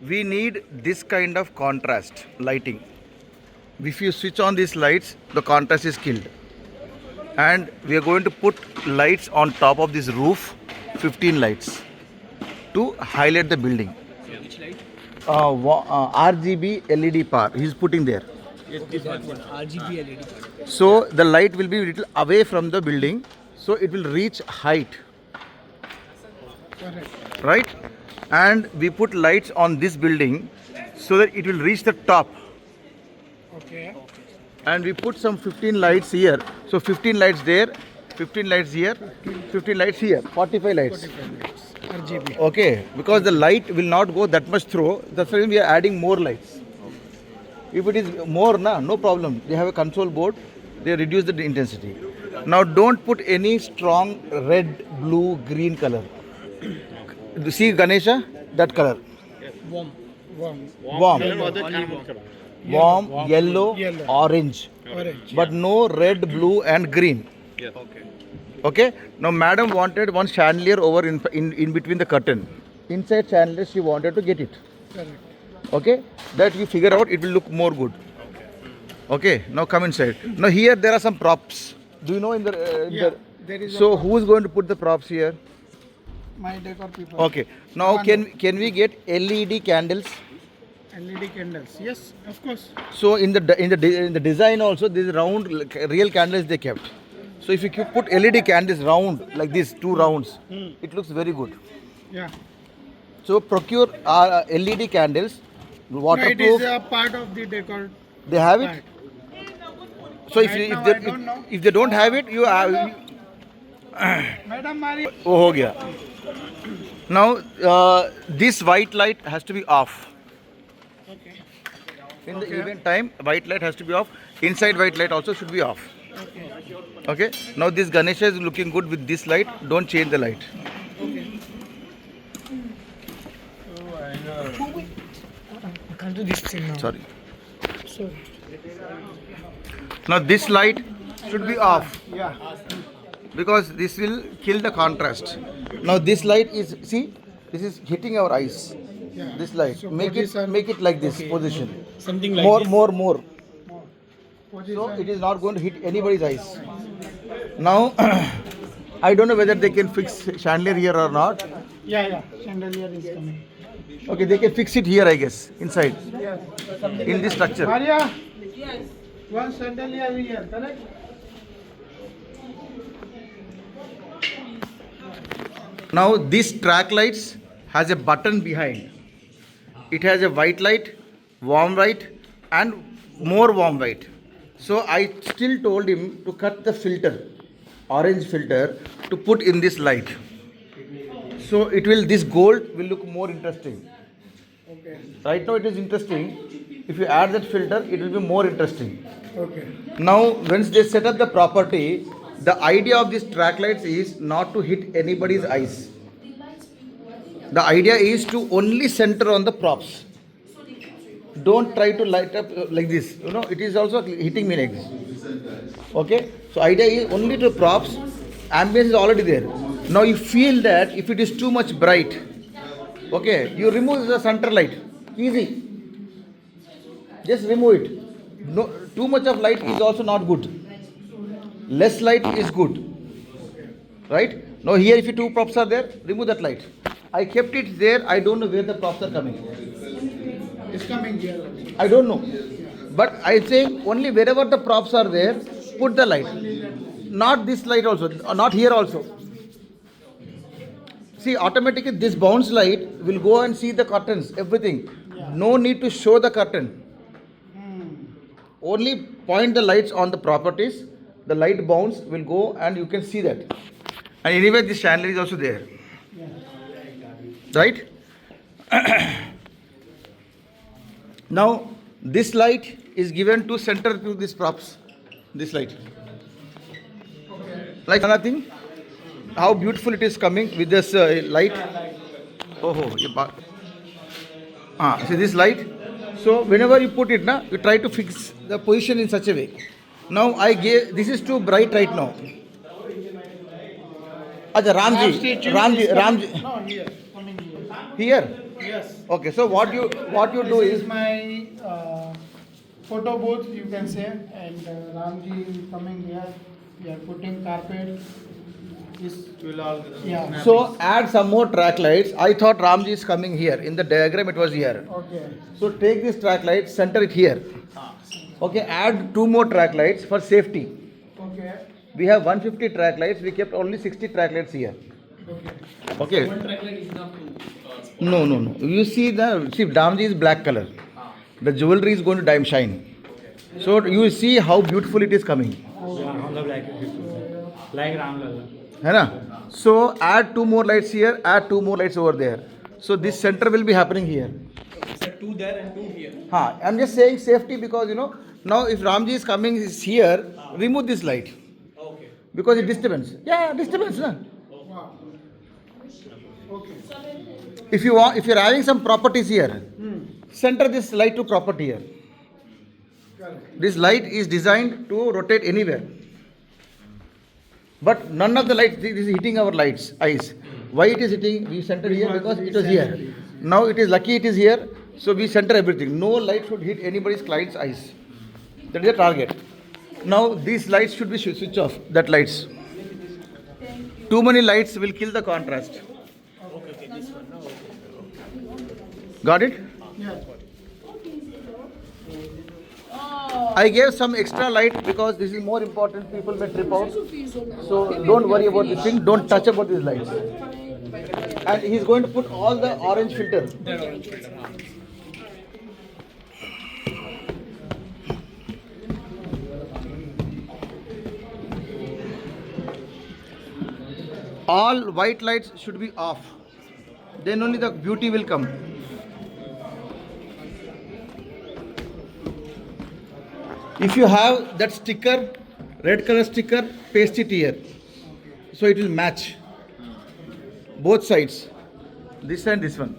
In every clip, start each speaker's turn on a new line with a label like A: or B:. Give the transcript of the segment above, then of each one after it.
A: we need this kind of contrast lighting. If you switch on these lights, the contrast is killed. And we are going to put lights on top of this roof, 15 lights, to highlight the building.
B: Which light?
A: RGB LED power he's putting there.
B: Yes, this one. RGB LED.
A: So the light will be little away from the building, so it will reach height. Right? And we put lights on this building so that it will reach the top.
C: Okay.
A: And we put some 15 lights here. So 15 lights there, 15 lights here, 15 lights here, 45 lights.
C: RGB.
A: Okay, because the light will not go that much through, that's why we are adding more lights. If it is more, no problem. They have a control board, they reduce the intensity. Now don't put any strong red, blue, green color. You see Ganesha? That color.
B: Warm.
C: Warm.
A: Warm. Warm, yellow,
C: Yellow.
A: orange.
C: Orange.
A: But no red, blue and green.
B: Yes. Okay.
A: Okay. Now madam wanted one chandelier over in between the curtain. Inside chandelier she wanted to get it.
C: Correct.
A: Okay. That you figure out, it will look more good. Okay. Now come inside. Now here there are some props. Do you know in the?
C: Yeah, there is
A: So who is going to put the props here?
C: my decor people.
A: Okay. Now
C: One.
A: can we get LED candles?
C: LED candles. Yes, of course.
A: So in the design also, these round real candles they kept. So if you put LED candles round like this, 2 rounds, it looks very good.
C: Yeah.
A: So procure LED candles,
C: No, it
A: waterproof.
C: is a part of the decor.
A: They have it.
C: part.
A: So if
C: Right
A: you,
C: now
A: if,
C: I
A: they,
C: don't know.
A: if they don't have it, you have.
C: Madam Mari.
A: Oh, ho gaya. Now this white light has to be off.
C: Okay.
A: In the event time, white light has to be off. Inside white light also should be off.
C: Okay.
A: Okay. Now this Ganesha is looking good with this light. Don't change the light.
C: Okay. I can't do this thing now.
A: Sorry.
C: Sorry.
A: Now this light should be off
C: Yeah.
A: because this will kill the contrast. Now this light is, see, this is hitting our eyes.
C: Yeah.
A: This light.
C: So
A: Make it like this position.
B: Something like
A: More,
B: this.
A: more. So
C: Position.
A: it is not going to hit anybody's eyes. Now I don't know whether they can fix chandelier here or not.
C: Yeah. Chandelier is coming.
A: Okay, they can fix it here, I guess, inside,
C: Yes.
A: in this structure.
C: Maria. Yes. One chandelier here, correct?
A: Now this track lights has a button behind. It has a white light, warm light and more warm light. So I still told him to cut the filter, orange filter, to put in this light. So this gold will look more interesting.
C: Okay.
A: Right now it is interesting. If you add that filter, it will be more interesting.
C: Okay.
A: Now, once they set up the property, the idea of these track lights is not to hit anybody's eyes. The idea is to only center on the props. Don't try to light up like this. You know, it is also hitting me like this. Okay? So, idea is only to props. Ambience is already there. Now, you feel that if it is too much bright, okay, you remove the center light. Easy. Just remove it. No, too much of light is also not good. Less light is good. Right? Now here if 2 props are there, remove that light. I kept it there. I don't know where the props are coming.
C: It's coming here.
A: I don't know. But I say only wherever the props are there, put the light. Not this light also. Not here also. See, automatically this bounce light will go and see the curtains, everything. No need to show the curtain. Only point the lights on the properties, the light bounce will go and you can see that. And anyway, this chandelier is also there. Right? Now, this light is given to center to these props. This light. Like another thing, how beautiful it is coming with this light. See this light? So whenever you put it, you try to fix the position in such a way. Now this is too bright right now. Acha, Ramji.
C: No, here. Coming here.
A: Here.
C: Yes.
A: Okay, so what you do
C: This
A: is
C: is my photo booth, you can say, and Ramji is coming here. We are putting carpet. This will all. Yeah.
A: so add some more track lights. I thought Ramji is coming here. In the diagram it was here.
C: Okay.
A: So take this track light, center it here. Okay, add 2 more track lights for safety.
C: Okay.
A: We have 150 track lights. We kept only 60 track lights here.
C: Okay.
A: Okay.
B: One track light is enough to.
A: No. You see Damji is black color. The jewelry is going to dime shine. So you see how beautiful it is coming.
D: like Ram Lalla.
A: है ना? So add 2 more lights here. Add 2 more lights over there. So this center will be happening here.
B: So 2 there and 2 here.
A: हाँ, I'm just saying safety because now if Ramji is coming is here, remove this light
B: Okay.
A: because it disturbance. Yeah, disturbance. Na?
C: Wow. Okay.
A: If you're having some properties here, center this light to property here.
C: Correct.
A: This light is designed to rotate anywhere. But none of the lights, this is hitting our eyes. Why it is hitting? We center here because it was here. Now it is lucky it is here, so we center everything. No light should hit anybody's client's eyes. That is the target. Now these lights should be switch off, that lights. Too many lights will kill the contrast.
B: Okay, this one.
A: Got it?
C: Yeah.
A: I gave some extra light because this is more important. People may trip out. So don't worry about this thing. Don't touch about these lights. And he's going to put all the orange filter.
B: That orange filter.
A: All white lights should be off. Then only the beauty will come. If you have that sticker, red color sticker, paste it here. So it will match both sides. This and this one.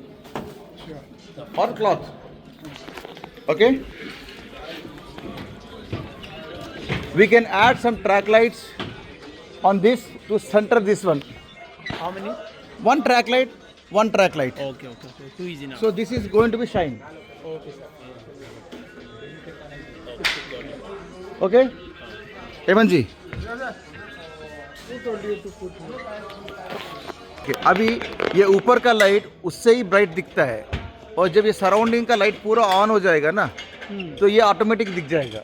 A: Or cloth. Okay? We can add some track lights on this to center this one.
B: How many?
A: One track light, one track light.
B: Okay. 2 is enough.
A: So this is going to be shine.
B: Okay, sir.
A: Okay? Evan ji.
C: Who told you to put?
A: Okay, अभी ये ऊपर का light उससे ही bright दिखता है और जब ये सराउंडिंग का लाइट पूरा ऑन हो जाएगा ना तो ये ऑटोमेटिक दिख जाएगा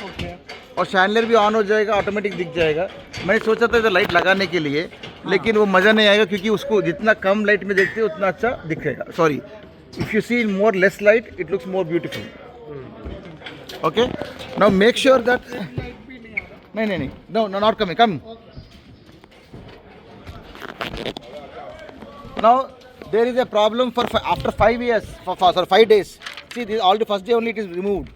C: Okay.
A: और शैंडलर भी ऑन हो जाएगा ऑटोमेटिक दिख जाएगा. मैंने सोचा था इधर लाइट लगाने के लिए लेकिन वो मज़ा नहीं आएगा क्योंकि उसको जितना कम लाइट में देखते हो उतना अच्छा दिखेगा. Sorry, if you see more less light it looks more beautiful. Okay? Now make sure that no, not coming. Come. Now there is a problem for after 5 years, for 5 days. See, this all the first day only it is removed.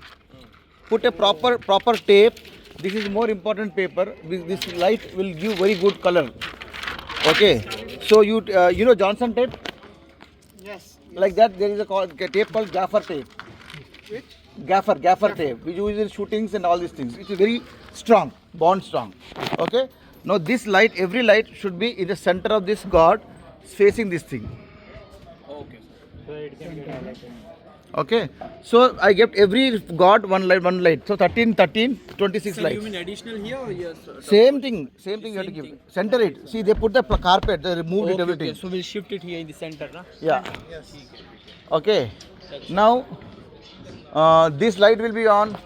A: Put a proper tape. This is more important paper. This light will give very good color. Okay. So you know Johnson tape?
C: Yes.
A: Like that there is a tape called gaffer tape.
C: Which?
A: Gaffer tape. We use in shootings and all these things. It is very strong, bond strong. Okay. Now this light, every light should be in the center of this god, facing this thing.
B: Okay, sir.
A: Okay. So I kept every god one light. So 13, 26
B: Sir,
A: lights.
B: you mean additional here or yes?
A: Same thing you have to give. Center it. See, they put the carpet, they removed it, everything.
B: Okay, so we'll shift it here in the center, na?
A: Yeah.
C: Yes.
A: Okay. Now this light will be on,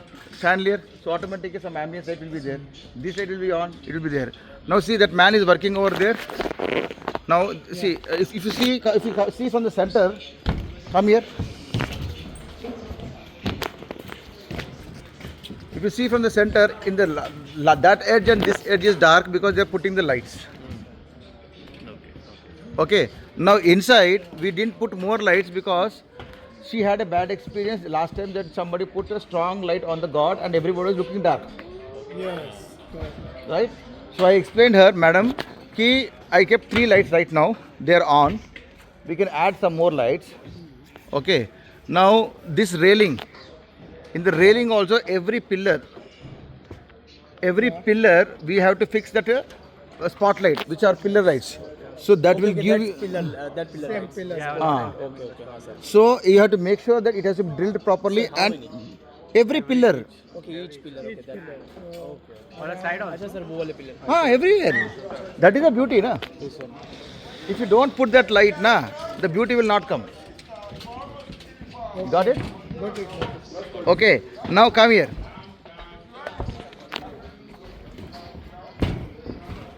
A: chandelier. So automatically some ambience light will be there. This light will be on, it will be there. Now see that man is working over there. Now see, if you see from the center, come here. If you see from the center, in the that edge and this edge is dark because they are putting the lights. Okay. Now inside we didn't put more lights because she had a bad experience last time that somebody put a strong light on the god and everybody was looking dark.
C: Yes. Correct.
A: Right? So I explained her, madam, ki I kept 3 lights right now. They are on. We can add some more lights. Okay. Now this railing. In the railing also every pillar we have to fix that spotlight which are pillar lights. So that will give you.
B: That pillar.
C: Same pillar.
A: Ah.
B: Okay. Sir.
A: So you have to make sure that it has to be drilled properly and every pillar.
B: Okay, each pillar. Okay, that. Okay.
C: On a side
B: अच्छा sir, वो वाले pillar.
A: Everywhere. That is the beauty, na.
B: This one.
A: If you don't put that light, na, the beauty will not come. Got it?
C: Got it.
A: Okay. Now come here.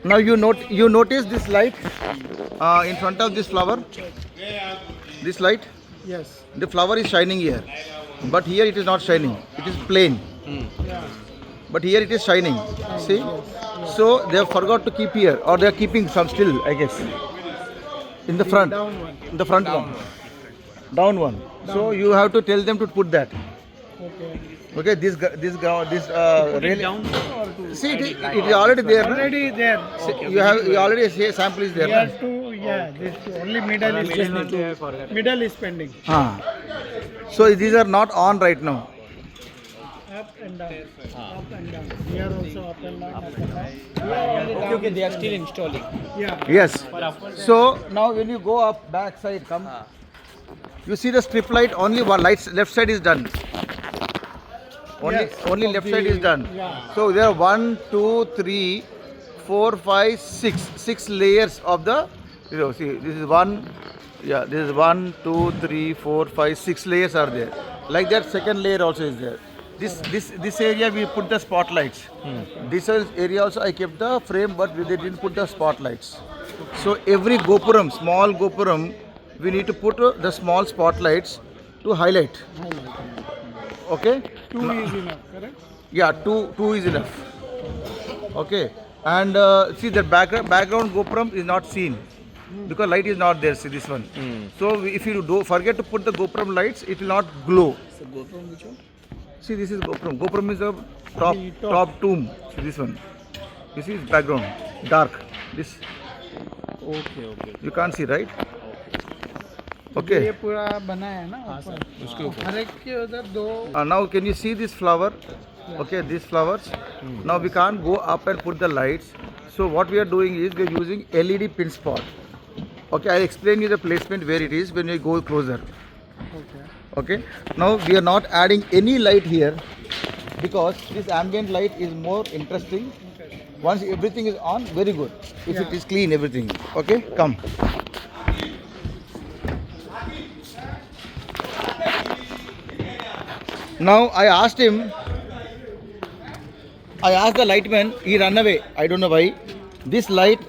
A: Now you notice this light in front of this flower. This light.
C: Yes.
A: The flower is shining here, but here it is not shining. It is plain.
C: Yeah.
A: But here it is shining. See? So they have forgot to keep here, or they are keeping some still, I guess. In the front.
C: Down one.
A: The front one. Down one. So you have to tell them to put that.
C: Okay.
A: Okay, this rail.
B: Down or to
A: See, it is already there. na?
C: Already there.
A: See, you already say sample is there.
C: We
A: na?
C: have to, yeah, this only middle is pending. Middle is pending.
A: So these are not on right now.
C: Up and down. Up and down. Here also up and down. Up and down.
B: Okay, they are still installing.
C: Yeah.
A: Yes. So now when you go up back side, come. You see the strip light. Only one light left side is done.
C: Yes,
A: Only
C: of
A: left side
C: the-
A: is done.
C: yeah.
A: So there are 1, 2, 3, 4, 5, 6. 6 layers of the. See, this is one. Yeah, this is 1, 2, 3, 4, 5, 6 layers are there. Like that, second layer also is there. This area we put the spotlights. This area also I kept the frame, but they didn't put the spotlights. So every gopuram, small gopuram, we need to put the small spotlights to highlight. Okay?
C: 2 is enough, correct?
A: Yeah, two is enough. Okay, and see the background gopuram is not seen because light is not there. See this one. So if you forget to put the gopuram lights, it will not glow.
B: So GoPro which one?
A: See, this is gopuram. Gopuram is the top
C: The top.
A: top tomb. See this one. You see its background dark. This
B: Okay.
A: you can't see, right?
C: ये
A: Okay.
C: पूरा बना है ना ऊपर हर एक के उधर दो
A: Now can you see this flower? Okay, these flowers. Now we can't go up and put the lights. So what we are doing is we are using LED pin spot. Okay, I'll explain you the placement where it is when we go closer. Okay. Now we are not adding any light here because this ambient light is more interesting. Once everything is on, very good. If it is clean, everything. Okay, come. Now I asked the lightman, he ran away. I don't know why. This light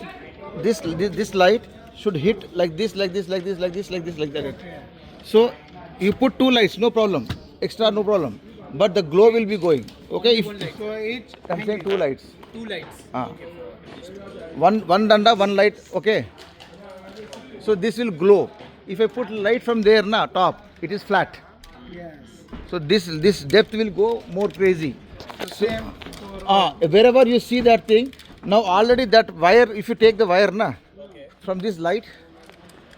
A: should hit like this, like that. So you put 2 lights, no problem. Extra, no problem. But the glow will be going. Okay, if
C: so each
A: I'm saying 2 lights.
B: 2 lights.
A: One danda, 1 light. Okay. So this will glow. If I put light from there, na top, it is flat.
C: yes
A: So this depth will go more crazy.
C: same for
A: Wherever you see that thing, now already that wire, if you take the wire na, from this light,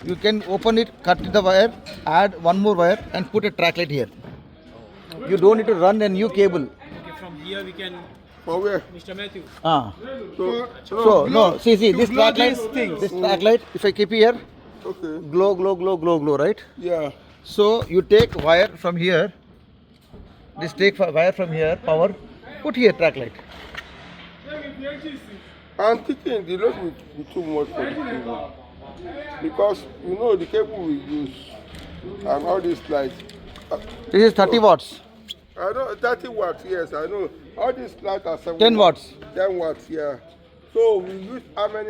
A: you can open it, cut the wire, add 1 more wire and put a track light here. You don't need to run a new cable.
B: Okay, from here we can.
D: For where?
B: Mr. Matthew.
A: So no, see this
C: glow
A: track light,
C: these things.
A: this track light, if I keep here,
D: Okay.
A: glow, right?
D: Yeah.
A: So you take wire from here, wire from here, power, put here track light.
D: I'm thinking the load will be too much for the cable. Because you know the cable we use and all these lights.
A: This is 30 watts,
D: I know 30 watts, yes, I know. All these lights are 7
A: 10 watts.
D: 10 watts, yeah. So we use how many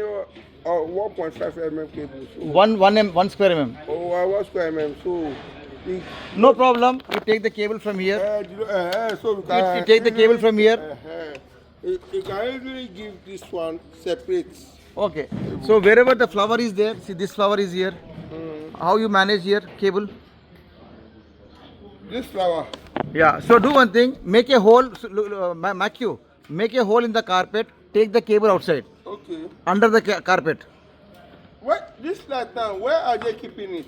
D: 1.5 mm cables? So,
A: 1 square mm.
D: 1 square mm. So the,
A: No problem. You take the cable from here.
D: so we can
A: You take the cable from here.
D: You can easily give this one separate.
A: Okay. So wherever the flower is there, see this flower is here. How you manage here cable?
D: This flower.
A: Yeah. So do one thing. Make a hole. Matthew, make a hole in the carpet. Take the cable outside
D: Okay.
A: under the carpet.
D: What this light now? Where are they keeping it?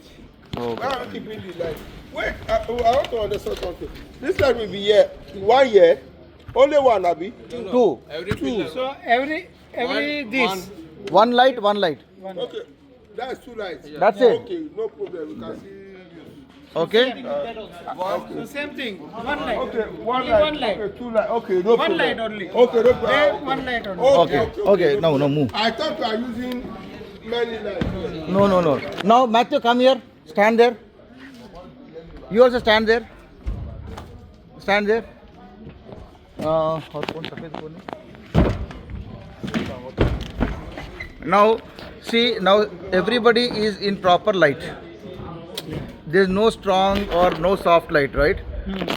D: Where are they keeping the light? Wait, I want to understand something. This light will be here 1 year. Only one, Abi.
A: 2.
B: Every pillar.
C: so every this
A: One light, one light.
D: Okay. That's two lights.
A: That's it.
D: Okay, no problem. We can see.
A: Okay.
C: So same thing. One light.
D: Okay, one
C: Only
D: light.
C: one light.
D: Okay, two light. Okay, no problem.
C: One light only.
D: Okay, no problem.
C: There, one light only.
A: Okay. No, no, move.
D: I thought you are using many lights.
A: No, no, no. Now, Matthew, come here. Stand there. You also stand there. Stand there. Now, see, now everybody is in proper light. There's no strong or no soft light, right?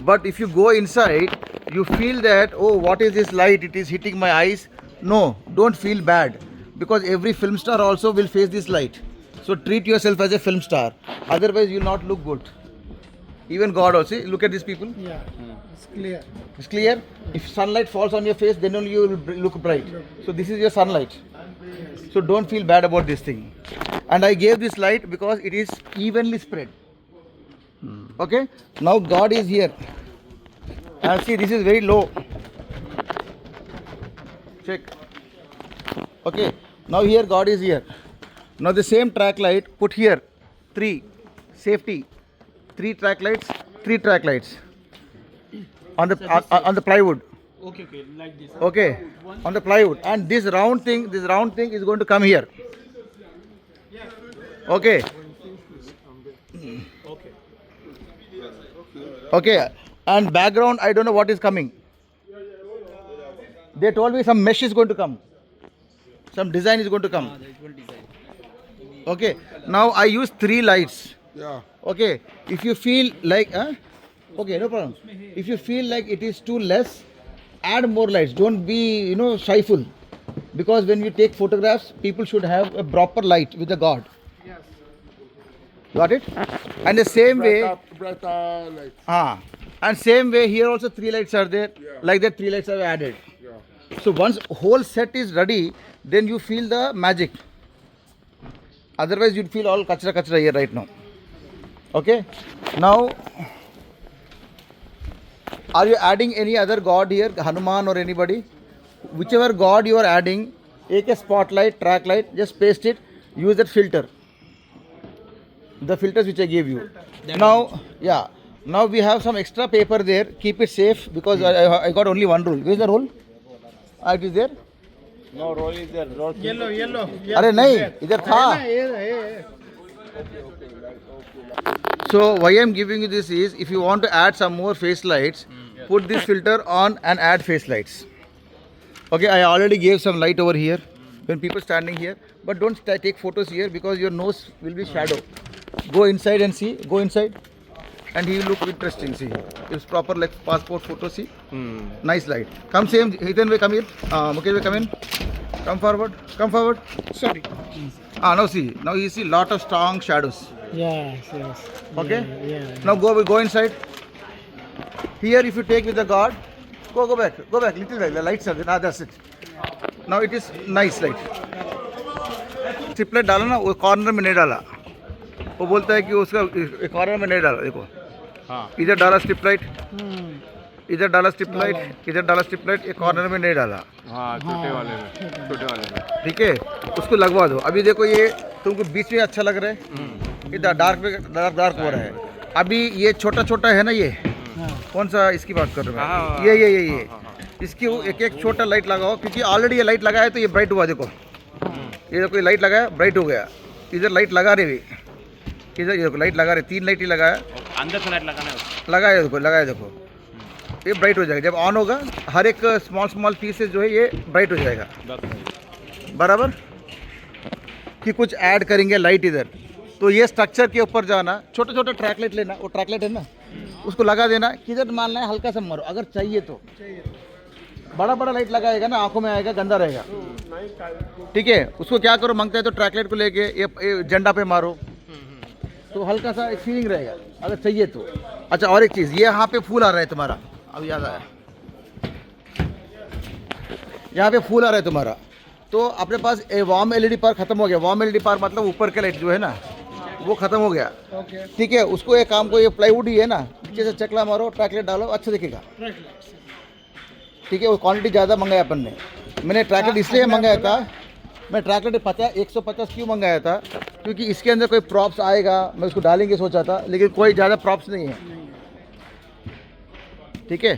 A: But if you go inside, you feel that, oh, what is this light? It is hitting my eyes. No, don't feel bad, because every film star also will face this light. So treat yourself as a film star. Otherwise, you'll not look good. Even God also. Look at these people.
C: Yeah, it's clear.
A: It's clear. If sunlight falls on your face, then only you will look bright. So this is your sunlight. So don't feel bad about this thing. And I gave this light because it is evenly spread. Okay. Now God is here. And see, this is very low. Check. Okay. Now here God is here. Now the same track light put here. 3. Safety. 3 track lights. 3 track lights. On the plywood.
B: Okay, okay, like this.
A: Okay, on the plywood, and this round thing is going to come here. Okay.
B: Okay.
A: Okay, and background, I don't know what is coming. They told me some mesh is going to come. Some design is going to come.
B: That will design.
A: Okay, now I use 3 lights.
D: Yeah.
A: Okay, if you feel like, okay, no problem. If you feel like it is too less, add more lights. Don't be, shyful. Because when you take photographs, people should have a proper light with the God.
C: Yes.
A: Got it? And the same way,
D: Brighter light.
A: and same way here also 3 lights are there.
D: Yeah.
A: Like that 3 lights are added.
D: Yeah.
A: So once whole set is ready, then you feel the magic. Otherwise you'd feel all kachra here right now. Okay? Now, are you adding any other god here, Hanuman or anybody? Whichever god you are adding, take a spotlight, track light, just paste it, use that filter. The filters which I gave you. Now, yeah. Now we have some extra paper there. Keep it safe because I got only one rule. Where is the rule? It is there?
B: No, roll is there. Roll.
C: Yellow.
A: अरे नहीं, इधर था. So why I am giving you this is, if you want to add some more face lights, put this filter on and add face lights. Okay, I already gave some light over here when people standing here, but don't take photos here because your nose will be shadow. Go inside and see. Go inside, and he will look interesting. See, it's proper like passport photo. See, nice light. Come same. Hithan way come here. Mukesh way come in. Come forward. Come forward.
C: Sorry.
A: Now see. Now you see lot of strong shadows.
C: Yes.
A: Okay.
C: Yeah.
A: Now go inside. Here, if you take with the God, go back, little bit. The lights are there. That's it. Now it is nice light. स्ट्रिपलाइट डाला ना, वो corner में नहीं डाला. वो बोलता है कि उसका कॉर्नर में नहीं डाला. देखो, इधर डाला स्ट्रिपलाइट, इधर डाला स्ट्रिपलाइट, इधर डाला स्ट्रिपलाइट. ये कॉर्नर में नहीं डाला.
B: छोटे वाले में.
A: ठीक है, उसको लगवा दो. अभी देखो ये तुमको बीच में अच्छा लग रहा है. इधर डार्क हो रहा है. अभी ये छोटा है ना, ये कौन सा इसकी बात कर रहे हो? ये इसकी एक छोटा लाइट लगाओ, क्योंकि ऑलरेडी ये लाइट लगा है तो ये ब्राइट हुआ. देखो ये देखो, ये लाइट लगाया, ब्राइट हो गया. इधर लाइट लगा रहे भी, इधर ये देखो लाइट लगा रहे. 3 लाइट ही लगाया,
B: अंदर से लाइट लगाना है.
A: लगाया देखो, ये ब्राइट हो जाएगा. जब ऑन होगा हर एक स्मॉल पीसेस जो है ये ब्राइट हो जाएगा. बराबर कि कुछ ऐड करेंगे लाइट इधर, तो ये स्ट्रक्चर के ऊपर जाना, छोटा ट्रैक लाइट लेना. वो ट्रैक लाइट है ना, उसको लगा देना. किधर मारना है, हल्का सा मारो अगर चाहिए तो. बड़ा लाइट लगाएगा ना, आंखों में आएगा, गंदा रहेगा. ठीक है, उसको क्या करो, मांगता है तो ट्रैक लाइट को लेके ये झंडा पे मारो, तो हल्का सा एक फीलिंग रहेगा अगर चाहिए तो. अच्छा, और एक चीज़, ये यहाँ पे फूल आ रहा है तुम्हारा. अब याद आया, यहाँ पे फूल आ रहा है तुम्हारा, तो अपने पास वार्म एलईडी पार खत्म हो गया. वार्म एलईडी पार मतलब ऊपर के लाइट जो है ना, वो खत्म हो गया. ठीक है, उसको एक काम को, ये प्लाईवुड ही है ना, नीचे से चकला मारो, ट्रैक लाइट डालो, अच्छा दिखेगा. ठीक है, वो क्वांटिटी ज़्यादा मंगाया अपन ने. मैंने ट्रैक लाइट इसलिए मंगाया था मैं ट्रैक लाइट 150 क्यों मंगाया था, क्योंकि इसके अंदर कोई प्रॉप्स आएगा, मैं उसको डालेंगे सोचा था, लेकिन कोई ज़्यादा प्रॉप्स नहीं है। ठीक है।